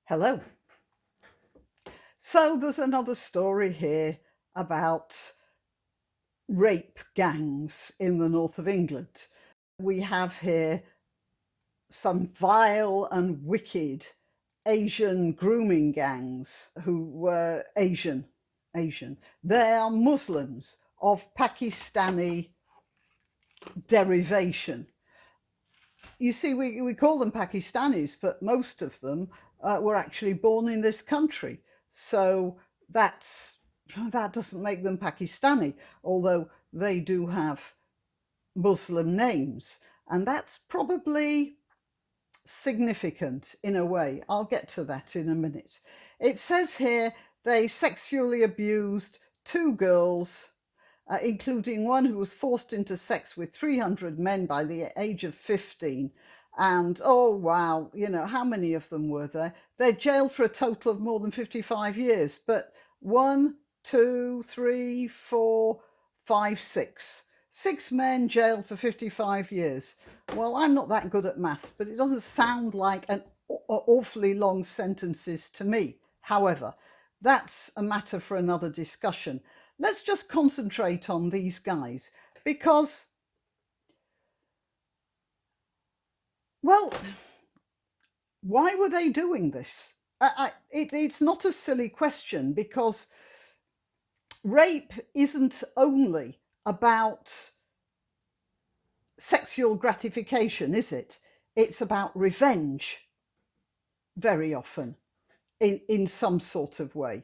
Hello. So there's another story here about rape gangs in the north of England. We have here some vile and wicked Asian grooming gangs who were Asian. They are Muslims of Pakistani derivation. You see, we call them Pakistanis, but most of them were actually born in this country. So that doesn't make them Pakistani, although they do have Muslim names. And that's probably significant in a way. I'll get to that in a minute. It says here they sexually abused two girls, including one who was forced into sex with 300 men by the age of 15. And oh, wow, how many of them were there? They're jailed for a total of more than 55 years. But 1, 2, 3, 4, 5, 6. 6 men jailed for 55 years. Well, I'm not that good at maths, but it doesn't sound like an awfully long sentences to me. However, that's a matter for another discussion. Let's just concentrate on these guys because, well, why were they doing this? It's not a silly question because rape isn't only about sexual gratification, is it? It's about revenge very often in some sort of way.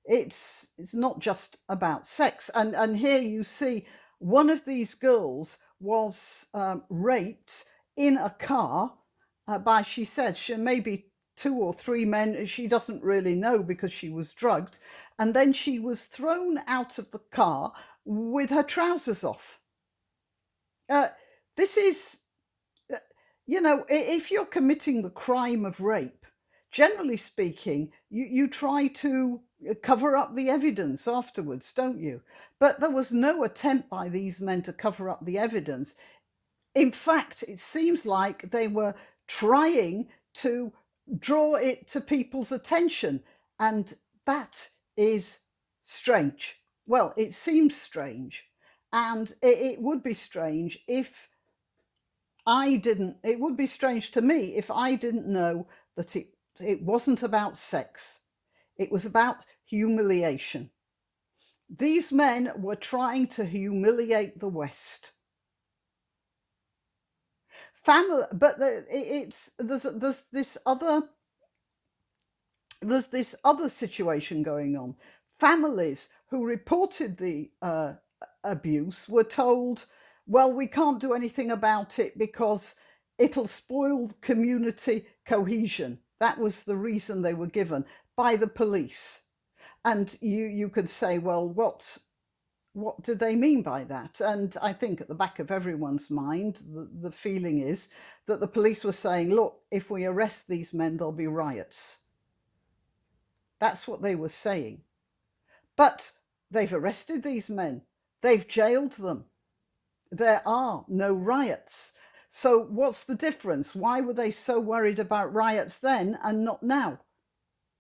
It's not just about sex. And here you see one of these girls was raped in a car by, she said, maybe 2 or 3 men. She doesn't really know because she was drugged. And then she was thrown out of the car with her trousers off. This is, if you're committing the crime of rape, generally speaking, you try to cover up the evidence afterwards, don't you? But there was no attempt by these men to cover up the evidence. In fact, it seems like they were trying to draw it to people's attention, and that is strange. Well, it seems strange, and it would be strange if it would be strange to me if I didn't know that it wasn't about sex. It was about humiliation. These men were trying to humiliate the West. But there's this other situation going on. Families who reported the abuse were told, well, we can't do anything about it because it'll spoil community cohesion. That was the reason they were given by the police. And you could say, well, what did they mean by that? And I think at the back of everyone's mind, the feeling is that the police were saying, look, if we arrest these men, there'll be riots. That's what they were saying. But they've arrested these men. They've jailed them. There are no riots. So what's the difference? Why were they so worried about riots then and not now?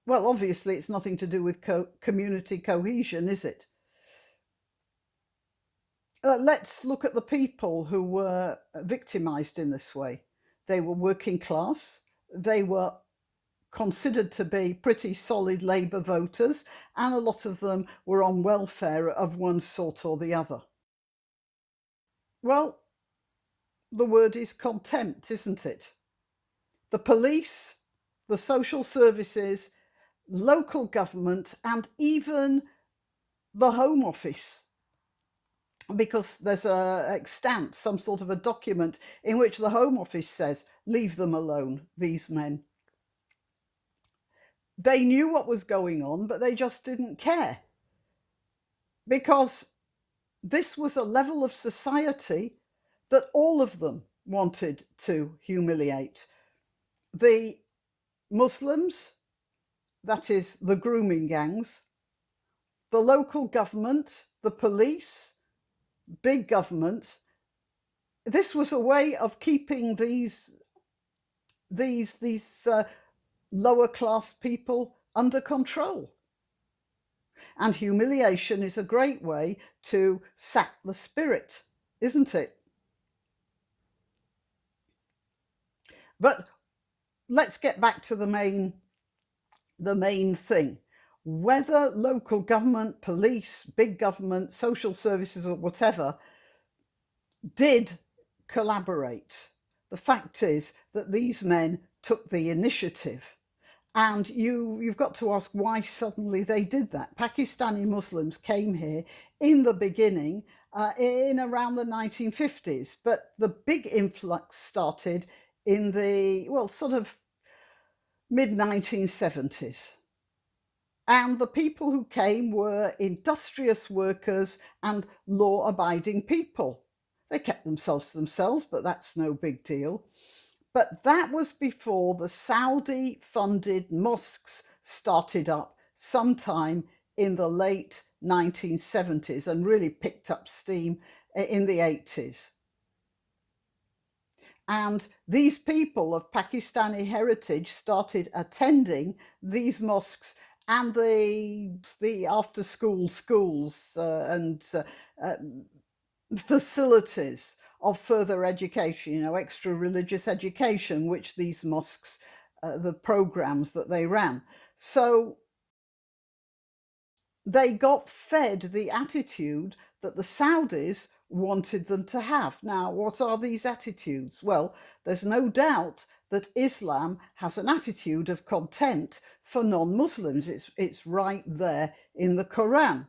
Well, obviously, it's nothing to do with community cohesion, is it? Let's look at the people who were victimized in this way. They were working class. They were considered to be pretty solid Labour voters, and a lot of them were on welfare of one sort or the other. Well, the word is contempt, isn't it? The police, the social services, local government, and even the Home Office, because there's a extant, some sort of a document in which the Home Office says, leave them alone, these men. They knew what was going on, but they just didn't care. Because this was a level of society that all of them wanted to humiliate. The Muslims, that is the grooming gangs, the local government, the police, big government. This was a way of keeping these lower class people under control. And humiliation is a great way to sap the spirit, isn't it? But let's get back to the main thing. Whether local government, police, big government, social services, or whatever did collaborate, the fact is that these men took the initiative. And you've got to ask why suddenly they did that. Pakistani Muslims came here in the beginning, in around the 1950s, but the big influx started in the, well, sort of mid 1970s. And the people who came were industrious workers and law-abiding people. They kept themselves to themselves, but that's no big deal. But that was before the Saudi-funded mosques started up sometime in the late 1970s and really picked up steam in the 80s. And these people of Pakistani heritage started attending these mosques and the after-school schools and facilities of further education, extra religious education, which these mosques, the programs that they ran. So they got fed the attitude that the Saudis wanted them to have. Now, what are these attitudes? Well, there's no doubt that Islam has an attitude of contempt for non-Muslims. It's right there in the Quran.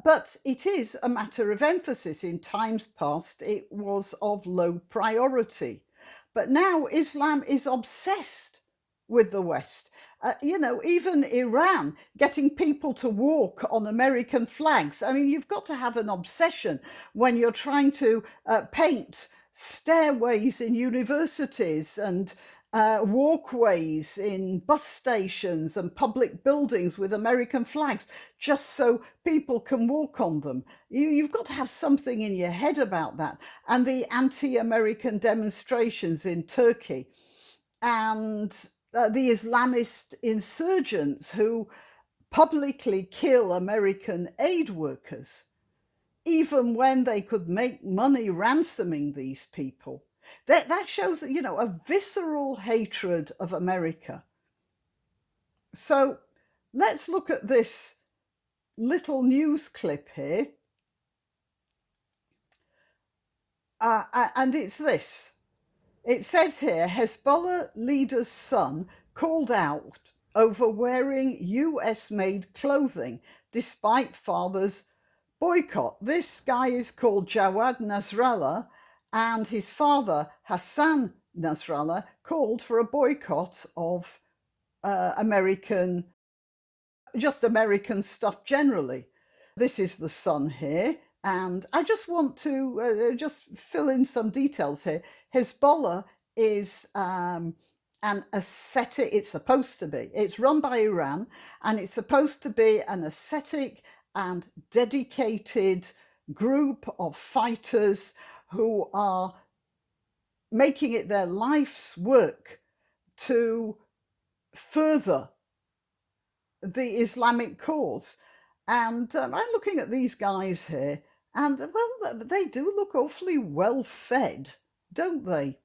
But it is a matter of emphasis. In times past, it was of low priority. But now Islam is obsessed with the West. Even Iran, getting people to walk on American flags. I mean, you've got to have an obsession when you're trying to paint stairways in universities and walkways in bus stations and public buildings with American flags, just so people can walk on them. You've got to have something in your head about that. And the anti-American demonstrations in Turkey and the Islamist insurgents who publicly kill American aid workers, even when they could make money ransoming these people. That shows, a visceral hatred of America. So let's look at this little news clip here. And it's this. It says here, Hezbollah leader's son called out over wearing US-made clothing despite father's boycott. This guy is called Jawad Nasrallah, and his father, Hassan Nasrallah, called for a boycott of American stuff generally. This is the son here, and I just want to just fill in some details here. Hezbollah is an ascetic, it's supposed to be. It's run by Iran, and it's supposed to be an ascetic and dedicated group of fighters who are making it their life's work to further the Islamic cause. And I'm looking at these guys here, and well, they do look awfully well fed, don't they?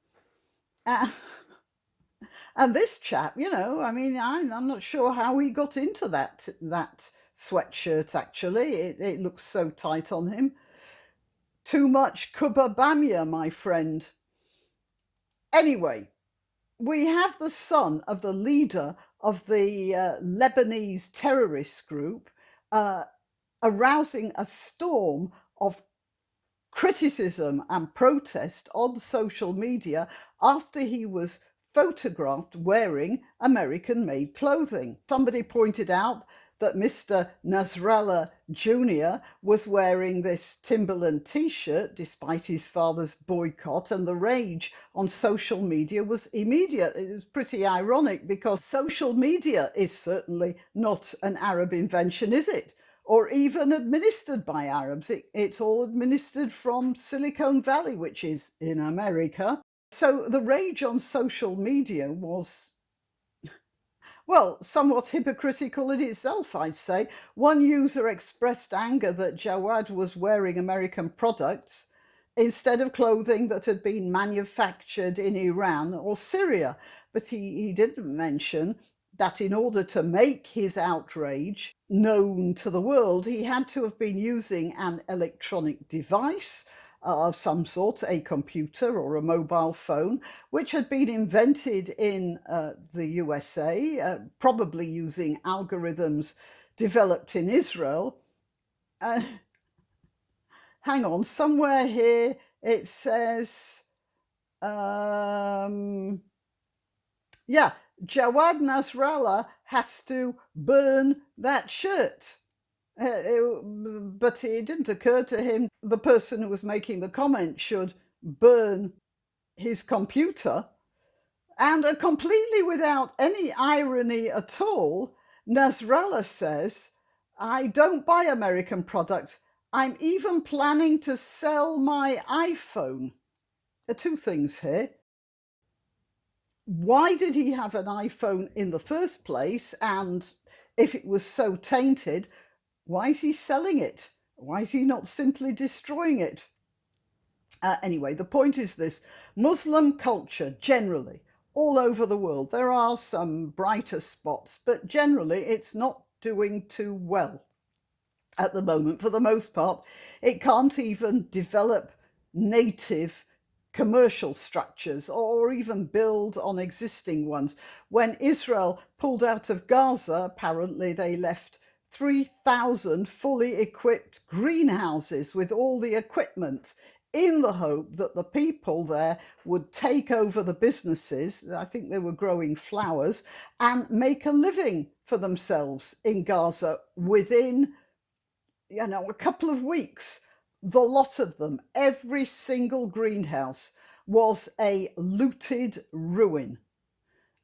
And this chap, I'm not sure how he got into that sweatshirt, actually. It looks so tight on him. Too much Kuba Bamia, my friend. Anyway, we have the son of the leader of the Lebanese terrorist group arousing a storm of criticism and protest on social media after he was photographed wearing American-made clothing. Somebody pointed out that Mr. Nasrallah Jr. was wearing this Timberland t-shirt despite his father's boycott, and the rage on social media was immediate. It was pretty ironic because social media is certainly not an Arab invention, is it? Or even administered by Arabs. It's all administered from Silicon Valley, which is in America. So the rage on social media was well, somewhat hypocritical in itself, I'd say. One user expressed anger that Jawad was wearing American products instead of clothing that had been manufactured in Iran or Syria. But he didn't mention that in order to make his outrage known to the world, he had to have been using an electronic device of some sort, a computer or a mobile phone, which had been invented in the USA, probably using algorithms developed in Israel. Uh, Hang on, somewhere here it says, yeah, Jawad Nasrallah has to burn that shirt. But it didn't occur to him the person who was making the comment should burn his computer. And completely without any irony at all, Nasrallah says, I don't buy American products. I'm even planning to sell my iPhone. There are two things here. Why did he have an iPhone in the first place? And if it was so tainted, why is he selling it? Why is he not simply destroying it? Anyway, the point is this: Muslim culture generally, all over the world, there are some brighter spots, but generally it's not doing too well at the moment. For the most part, it can't even develop native commercial structures or even build on existing ones. When Israel pulled out of Gaza, apparently they left 3,000 fully equipped greenhouses with all the equipment in the hope that the people there would take over the businesses. I think they were growing flowers, and make a living for themselves in Gaza within a couple of weeks. The lot of them, every single greenhouse, was a looted ruin.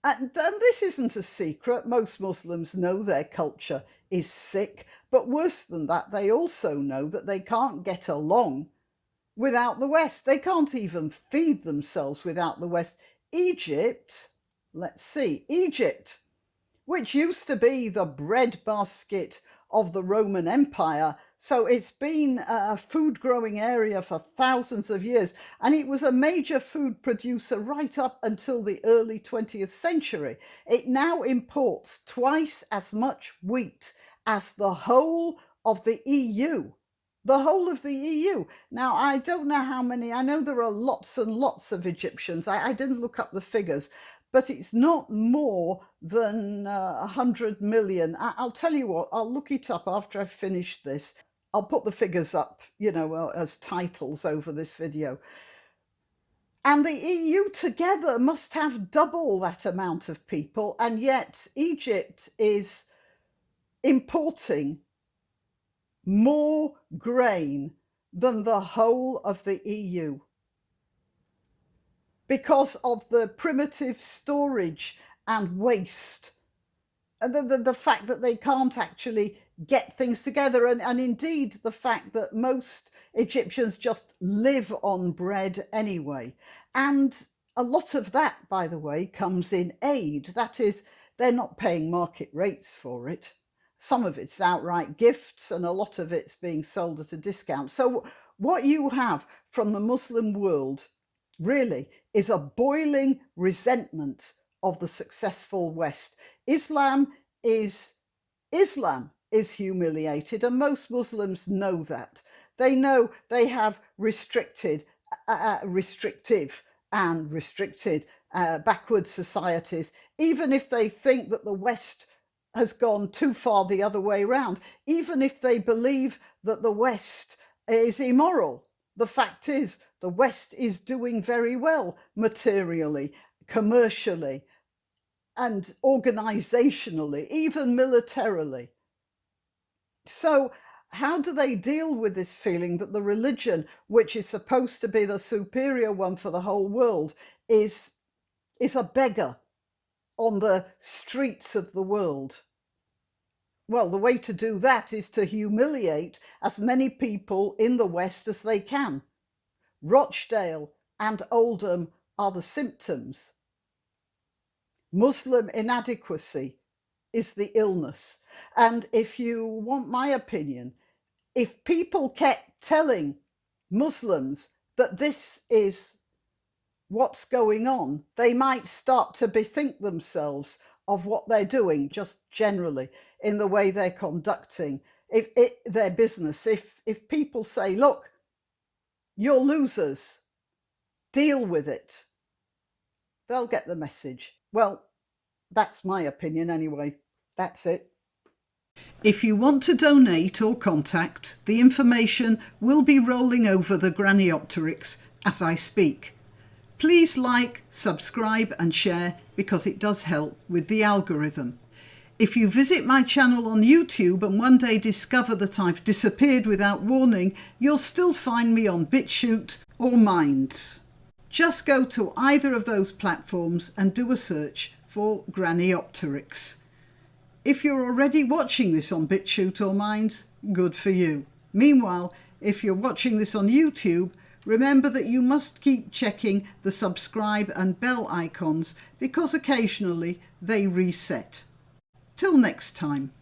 And this isn't a secret. Most Muslims know their culture is sick, but worse than that, they also know that they can't get along without the West. They can't even feed themselves without the West. Egypt, Egypt, which used to be the breadbasket of the Roman Empire. So it's been a food growing area for thousands of years, and it was a major food producer right up until the early 20th century. It now imports twice as much wheat as the whole of the EU. The whole of the EU. Now, I don't know how many, I know there are lots and lots of Egyptians. I didn't look up the figures, but it's not more than 100 million. I'll tell you what, I'll look it up after I've finished this. I'll put the figures up, as titles over this video. And the EU together must have double that amount of people, and yet Egypt is importing more grain than the whole of the EU because of the primitive storage and waste, and the fact that they can't actually get things together, and indeed the fact that most Egyptians just live on bread anyway. And a lot of that, by the way, comes in aid. That is, they're not paying market rates for it. Some of it's outright gifts, and a lot of it's being sold at a discount. So what you have from the Muslim world really is a boiling resentment of the successful West. Islam is humiliated, and most Muslims know that. They know they have restrictive and restricted backward societies, even if they think that the West has gone too far the other way around, even if they believe that the West is immoral. The fact is, the West is doing very well materially, commercially, and organizationally, even militarily. So how do they deal with this feeling that the religion, which is supposed to be the superior one for the whole world, is a beggar on the streets of the world? Well, the way to do that is to humiliate as many people in the West as they can. Rochdale and Oldham are the symptoms. Muslim inadequacy is the illness. And if you want my opinion, if people kept telling Muslims that this is what's going on, they might start to bethink themselves of what they're doing, just generally in the way they're conducting their business. If people say, look, you're losers, deal with it, they'll get the message. Well, that's my opinion anyway. That's it. If you want to donate or contact, the information will be rolling over the Graniopteryx as I speak. Please like, subscribe and share because it does help with the algorithm. If you visit my channel on YouTube and one day discover that I've disappeared without warning, you'll still find me on BitChute or Minds. Just go to either of those platforms and do a search for Graniopteryx. If you're already watching this on BitChute or Minds, good for you. Meanwhile, if you're watching this on YouTube, remember that you must keep checking the subscribe and bell icons because occasionally they reset. Till next time.